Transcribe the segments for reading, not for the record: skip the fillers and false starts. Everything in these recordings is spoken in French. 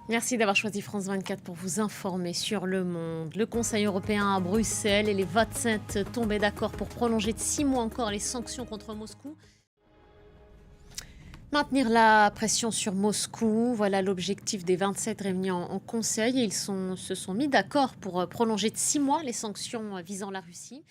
Merci d'avoir choisi France 24 pour vous informer sur le monde. Le Conseil européen à Bruxelles et les 27 tombaient d'accord pour prolonger de 6 mois encore les sanctions contre Moscou. Maintenir la pression sur Moscou, voilà l'objectif des 27 réunis en Conseil. Et se sont mis d'accord pour prolonger de 6 mois les sanctions visant la Russie.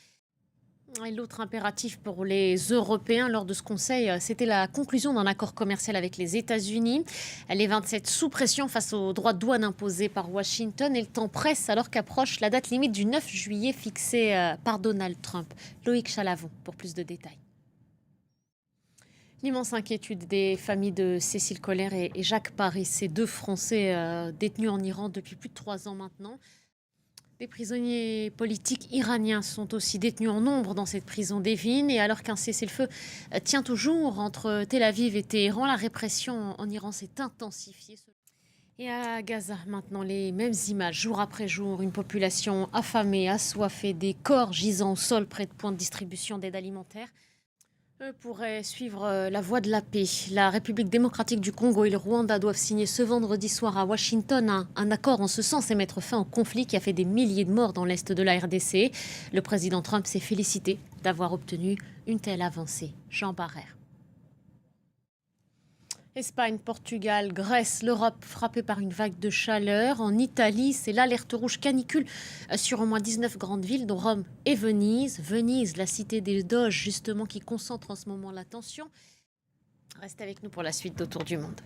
Et l'autre impératif pour les Européens lors de ce Conseil, c'était la conclusion d'un accord commercial avec les États-Unis. Les 27 sous pression face aux droits de douane imposés par Washington, et le temps presse alors qu'approche la date limite du 9 juillet fixée par Donald Trump. Loïc Chalavon pour plus de détails. L'immense inquiétude des familles de Cécile Collère et Jacques Paris, ces deux Français détenus en Iran depuis plus de 3 ans maintenant. Des prisonniers politiques iraniens sont aussi détenus en nombre dans cette prison d'Evin. Et alors qu'un cessez-le-feu tient toujours entre Tel Aviv et Téhéran, la répression en Iran s'est intensifiée. Et à Gaza, maintenant, les mêmes images, jour après jour, une population affamée, assoiffée, des corps gisant au sol près de points de distribution d'aide alimentaire. Pourraient suivre la voie de la paix. La République démocratique du Congo et le Rwanda doivent signer ce vendredi soir à Washington un accord en ce sens et mettre fin au conflit qui a fait des milliers de morts dans l'est de la RDC. Le président Trump s'est félicité d'avoir obtenu une telle avancée. Jean Barrère. Espagne, Portugal, Grèce, l'Europe frappée par une vague de chaleur. En Italie, c'est l'alerte rouge canicule sur au moins 19 grandes villes, dont Rome et Venise. Venise, la cité des Doges, justement, qui concentre en ce moment l'attention. Reste avec nous pour la suite d'Autour du monde.